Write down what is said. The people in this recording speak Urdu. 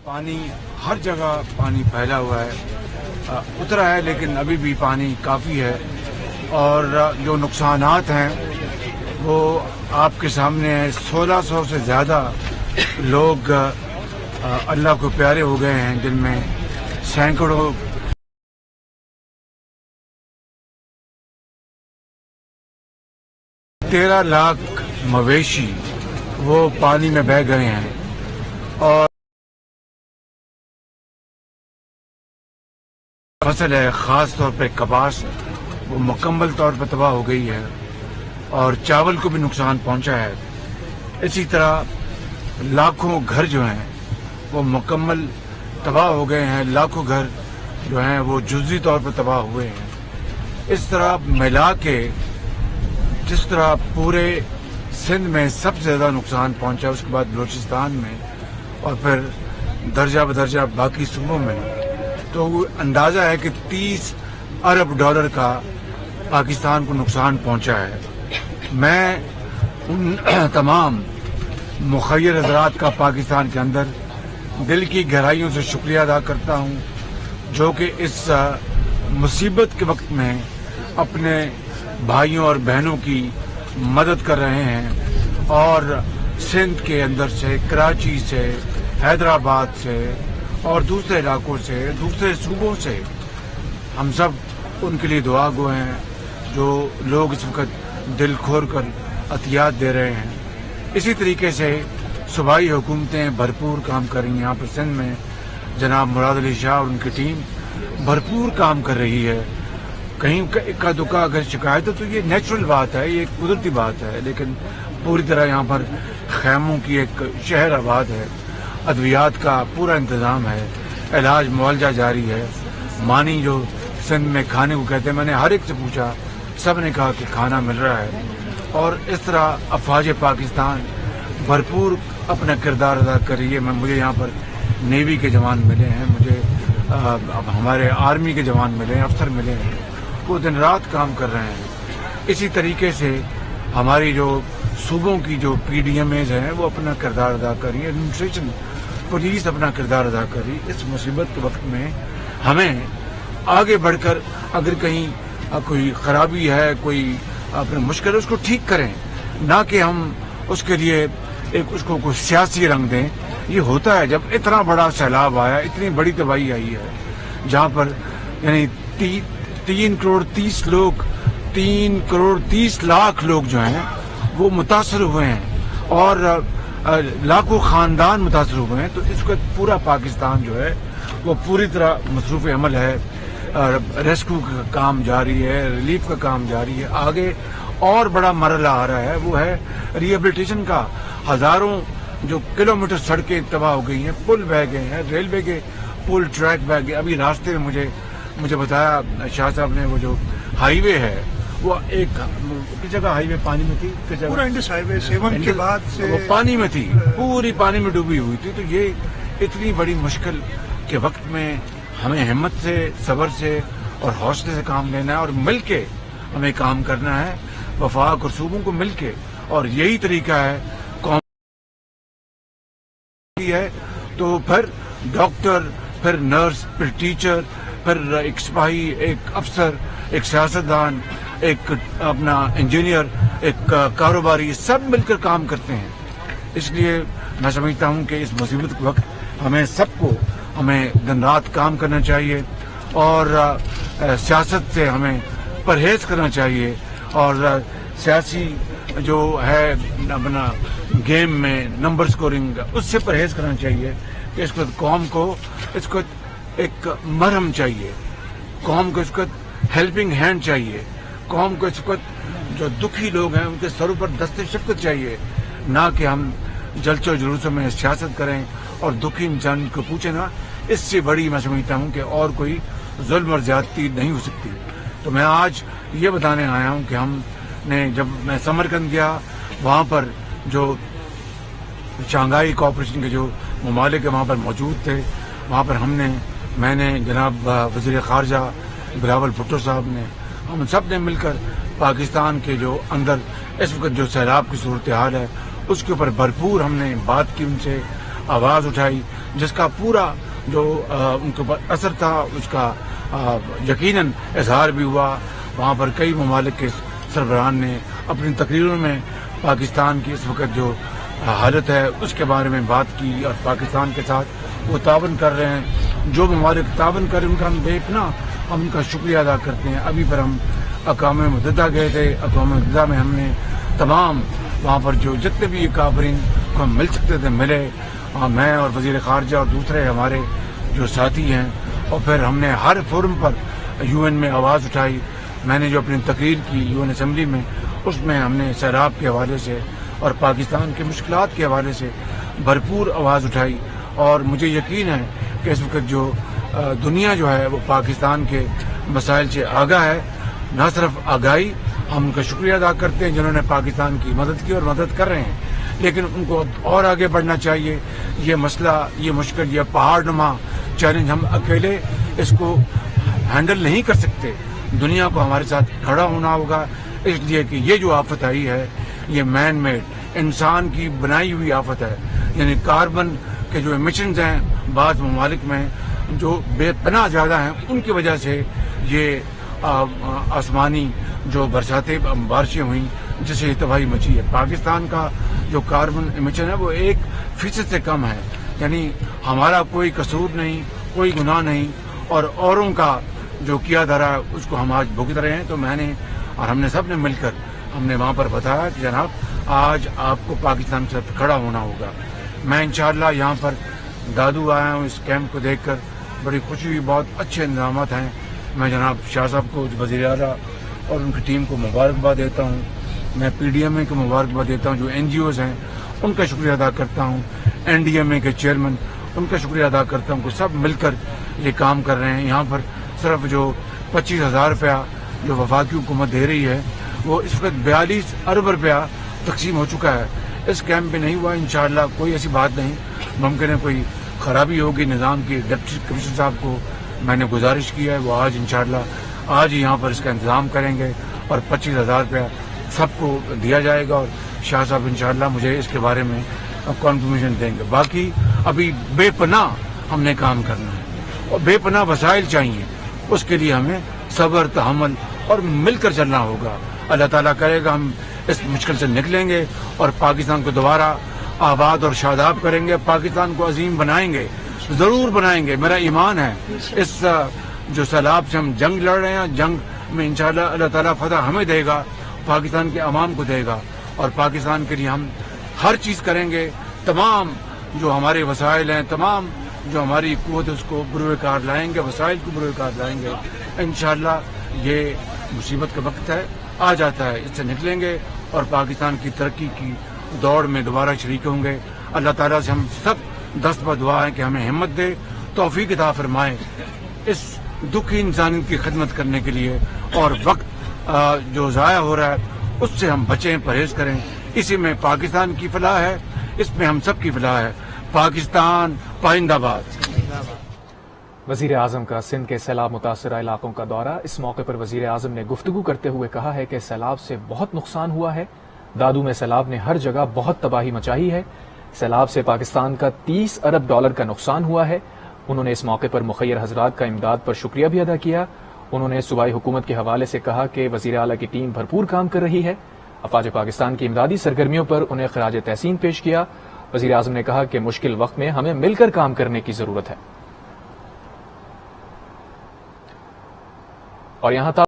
پانی ہر جگہ پانی پھیلا ہوا ہے، اترا ہے لیکن ابھی بھی پانی کافی ہے، اور جو نقصانات ہیں وہ آپ کے سامنے ہیں۔ 1600 سے زیادہ لوگ اللہ کو پیارے ہو گئے ہیں، جن میں سینکڑوں 13 لاکھ مویشی وہ پانی میں بہہ گئے ہیں، اور فصل ہے خاص طور پہ کپاس وہ مکمل طور پر تباہ ہو گئی ہے، اور چاول کو بھی نقصان پہنچا ہے۔ اسی طرح لاکھوں گھر جو ہیں وہ مکمل تباہ ہو گئے ہیں، لاکھوں گھر جو ہیں وہ جزوی طور پر تباہ ہوئے ہیں۔ اس طرح ملا کے جس طرح پورے سندھ میں سب سے زیادہ نقصان پہنچا، اس کے بعد بلوچستان میں، اور پھر درجہ بدرجہ باقی صوبوں میں، تو اندازہ ہے کہ 30 ارب ڈالر کا پاکستان کو نقصان پہنچا ہے۔ میں ان تمام مخیر حضرات کا پاکستان کے اندر دل کی گہرائیوں سے شکریہ ادا کرتا ہوں، جو کہ اس مصیبت کے وقت میں اپنے بھائیوں اور بہنوں کی مدد کر رہے ہیں، اور سندھ کے اندر سے، کراچی سے، حیدرآباد سے اور دوسرے علاقوں سے، دوسرے صوبوں سے ہم سب ان کے لیے دعا گو ہیں، جو لوگ اس وقت دل کھول کر عطیات دے رہے ہیں۔ اسی طریقے سے صوبائی حکومتیں بھرپور کام کر رہی ہیں۔ یہاں پر سندھ میں جناب مراد علی شاہ اور ان کی ٹیم بھرپور کام کر رہی ہے۔ کہیں اکا دکا اگر شکایت ہے تو یہ نیچرل بات ہے، یہ ایک قدرتی بات ہے، لیکن پوری طرح یہاں پر خیموں کی ایک شہر آباد ہے، ادویات کا پورا انتظام ہے، علاج معالجہ جاری ہے۔ مانی جو سندھ میں کھانے کو کہتے ہیں، میں نے ہر ایک سے پوچھا، سب نے کہا کہ کھانا مل رہا ہے۔ اور اس طرح افواج پاکستان بھرپور اپنا کردار ادا کر رہی ہے۔ مجھے یہاں پر نیوی کے جوان ملے ہیں، مجھے ہمارے آرمی کے جوان ملے ہیں، افسر ملے ہیں، وہ دن رات کام کر رہے ہیں۔ اسی طریقے سے ہماری جو صوبوں کی جو پی ڈی ایم ایز ہیں وہ اپنا کردار ادا کر رہی ہے، ایڈمنسٹریشن پولیس اپنا کردار ادا کر رہی ہے۔ اس مصیبت کے وقت میں ہمیں آگے بڑھ کر اگر کہیں کوئی خرابی ہے، کوئی اپنے مشکل ہے، اس کو ٹھیک کریں، نہ کہ ہم اس کے لیے اس کو کوئی سیاسی رنگ دیں۔ یہ ہوتا ہے جب اتنا بڑا سیلاب آیا، اتنی بڑی تباہی آئی ہے، جہاں پر یعنی 3 کروڑ 30 لوگ، 3 کروڑ 30 لاکھ لوگ جو ہیں وہ متاثر ہوئے ہیں، اور لاکھوں خاندان متاثر ہوئے ہیں۔ تو اس کا پورا پاکستان جو ہے وہ پوری طرح مصروف عمل ہے، ریسکیو کا کام جاری ہے، ریلیف کا کام جاری ہے۔ آگے اور بڑا مرحلہ آ رہا ہے، وہ ہے ریہیبلیٹیشن کا۔ ہزاروں جو کلومیٹر سڑکیں تباہ ہو گئی ہیں، پل بہہ گئے ہیں، ریلوے کے پل ٹریک بہہ گئے۔ ابھی راستے میں مجھے بتایا شاہ صاحب نے، وہ جو ہائی وے ہے وہ ایک جگہ ہائی وے پانی میں تھی، پورا انڈس ہائی وے 7 کے بعد سے وہ پانی میں تھی، پوری پانی میں ڈوبی ہوئی تھی۔ تو یہ اتنی بڑی مشکل کے وقت میں ہمیں ہمت سے، صبر سے اور حوصلے سے کام لینا ہے، اور مل کے ہمیں کام کرنا ہے، وفاق اور صوبوں کو مل کے۔ اور یہی طریقہ ہے قوم ہے، تو پھر ڈاکٹر، پھر نرس، پھر ٹیچر، پھر ایک سپاہی، ایک افسر، ایک سیاستدان، ایک اپنا انجینئر، ایک کاروباری، سب مل کر کام کرتے ہیں۔ اس لیے میں سمجھتا ہوں کہ اس مصیبت کے وقت ہمیں سب کو دن رات کام کرنا چاہیے، اور سیاست سے ہمیں پرہیز کرنا چاہیے، اور سیاسی جو ہے اپنا گیم میں نمبر سکورنگ، اس سے پرہیز کرنا چاہیے۔ کہ اس وقت قوم کو اس کو ایک مرہم چاہیے، قوم کو اس وقت ہیلپنگ ہینڈ چاہیے، قوم کو اس وقت جو دکھی لوگ ہیں ان کے سروں پر دست شفقت چاہیے، نہ کہ ہم جلسے و جلوسوں میں سیاست کریں اور دکھی انسان کو پوچھیں نا۔ اس سے بڑی میں سمجھتا ہوں کہ اور کوئی ظلم اور زیادتی نہیں ہو سکتی۔ تو میں آج یہ بتانے آیا ہوں کہ ہم نے، جب میں سمرقند گیا، وہاں پر جو شنگھائی کوآپریشن کے جو ممالک وہاں پر موجود تھے، وہاں پر میں نے جناب وزیر خارجہ بلاول بھٹو صاحب نے، ہم سب نے مل کر پاکستان کے جو اندر اس وقت جو سیلاب کی صورتحال ہے اس کے اوپر بھرپور ہم نے بات کی ان سے، آواز اٹھائی، جس کا پورا جو ان کے اوپر اثر تھا اس کا یقیناً اظہار بھی ہوا. وہاں پر کئی ممالک کے سربراہان نے اپنی تقریروں میں پاکستان کی اس وقت جو حالت ہے اس کے بارے میں بات کی، اور پاکستان کے ساتھ وہ تعاون کر رہے ہیں. جو ممالک تعاون کر رہے ہیں ان کا ہم بے پناہ ہم ان کا شکریہ ادا کرتے ہیں. ابھی پر ہم اقوام متحدہ گئے تھے. اقوام متحدہ میں ہم نے تمام وہاں پر جو جتنے بھی کابرین کو ہم مل سکتے تھے ملے، میں اور وزیر خارجہ اور دوسرے ہمارے جو ساتھی ہیں، اور پھر ہم نے ہر فورم پر یو این میں آواز اٹھائی. میں نے جو اپنی تقریر کی یو این اسمبلی میں، اس میں ہم نے سیلاب کے حوالے سے اور پاکستان کے مشکلات کے حوالے سے بھرپور آواز اٹھائی. اور مجھے یقین ہے کہ اس وقت جو دنیا جو ہے وہ پاکستان کے مسائل سے آگاہ ہے. نہ صرف آگاہی، ہم ان کا شکریہ ادا کرتے ہیں جنہوں نے پاکستان کی مدد کی اور مدد کر رہے ہیں، لیکن ان کو اور آگے بڑھنا چاہیے. یہ مسئلہ، یہ مشکل، یہ پہاڑ نما چیلنج ہم اکیلے اس کو ہینڈل نہیں کر سکتے. دنیا کو ہمارے ساتھ کھڑا ہونا ہوگا، اس لیے کہ یہ جو آفت آئی ہے یہ مین میڈ، انسان کی بنائی ہوئی آفت ہے. یعنی کاربن کے جو ایمیشنز ہیں بعض ممالک میں جو بے پناہ زیادہ ہیں، ان کی وجہ سے یہ آسمانی جو بارشیں ہوئیں جس سے تباہی مچی ہے. پاکستان کا جو کاربن ایمیشن ہے وہ 1% سے کم ہے. یعنی ہمارا کوئی قصور نہیں، کوئی گناہ نہیں، اور اوروں کا جو کیا دھرا ہے اس کو ہم آج بھگت رہے ہیں. تو میں نے اور ہم نے سب نے مل کر ہم نے وہاں پر بتایا کہ جناب آج آپ کو پاکستان کے ساتھ کھڑا ہونا ہوگا. میں انشاءاللہ یہاں پر دادو آیا ہوں اس کیمپ کو دیکھ کر، بڑی خوشی ہوئی. بہت اچھے انتظامات ہیں. میں جناب شاہ صاحب کو، وزیر اعلیٰ اور ان کی ٹیم کو مبارکباد دیتا ہوں. میں پی ڈی ایم اے کو مبارکباد دیتا ہوں. جو این جی اوز ہیں ان کا شکریہ ادا کرتا ہوں. این ڈی ایم اے کے چیئرمین ان کا شکریہ ادا کرتا ہوں کہ سب مل کر یہ کام کر رہے ہیں. یہاں پر صرف جو 25,000 روپیہ جو وفاقی حکومت دے رہی ہے وہ اس وقت 42 ارب روپیہ تقسیم ہو چکا ہے. اس کیمپ میں نہیں ہوا. انشاءاللہ کوئی ایسی بات نہیں، ممکن ہے کوئی خرابی ہوگی نظام کی. ڈپٹی کمشنر صاحب کو میں نے گزارش کیا ہے وہ آج انشاءاللہ آج ہی یہاں پر اس کا انتظام کریں گے اور 25,000 روپیہ سب کو دیا جائے گا. اور شاہ صاحب انشاءاللہ مجھے اس کے بارے میں کنفرمیشن دیں گے. باقی ابھی بے پناہ ہم نے کام کرنا ہے اور بے پناہ وسائل چاہیے. اس کے لیے ہمیں صبر، تحمل اور مل کر چلنا ہوگا. اللہ تعالیٰ کرے گا ہم اس مشکل سے نکلیں گے اور پاکستان کو دوبارہ آباد اور شاداب کریں گے. پاکستان کو عظیم بنائیں گے، ضرور بنائیں گے. میرا ایمان ہے اس جو سیلاب سے ہم جنگ لڑ رہے ہیں، جنگ میں انشاءاللہ اللہ تعالیٰ فتح ہمیں دے گا، پاکستان کے عوام کو دے گا. اور پاکستان کے لیے ہم ہر چیز کریں گے. تمام جو ہمارے وسائل ہیں، تمام جو ہماری قوت ہے اس کو بروئے کار لائیں گے، وسائل کو بروئے کار لائیں گے. انشاءاللہ یہ مصیبت کا وقت ہے، آ جاتا ہے، اس سے نکلیں گے اور پاکستان کی ترقی کی دوڑ میں دوبارہ شریک ہوں گے. اللہ تعالیٰ سے ہم سب دست بدعا ہے کہ ہمیں ہمت دے، توفیق عطا فرمائے اس دکھی انسانیت کی خدمت کرنے کے لیے. اور وقت جو ضائع ہو رہا ہے اس سے ہم بچیں، پرہیز کریں. اسی میں پاکستان کی فلاح ہے، اس میں ہم سب کی فلاح ہے. پاکستان پائندہ باد. وزیر اعظم کا سندھ کے سیلاب متاثرہ علاقوں کا دورہ. اس موقع پر وزیر اعظم نے گفتگو کرتے ہوئے کہا ہے کہ سیلاب سے بہت نقصان ہوا ہے. دادو میں سیلاب نے ہر جگہ بہت تباہی مچائی ہے. سیلاب سے پاکستان کا 30 ارب ڈالر کا نقصان ہوا ہے. انہوں نے اس موقع پر مخیر حضرات کا امداد پر شکریہ بھی ادا کیا. انہوں نے صوبائی حکومت کے حوالے سے کہا کہ وزیر اعلیٰ کی ٹیم بھرپور کام کر رہی ہے. افواج پاکستان کی امدادی سرگرمیوں پر انہیں خراج تحسین پیش کیا. وزیر اعظم نے کہا کہ مشکل وقت میں ہمیں مل کر کام کرنے کی ضرورت ہے. اور یہاں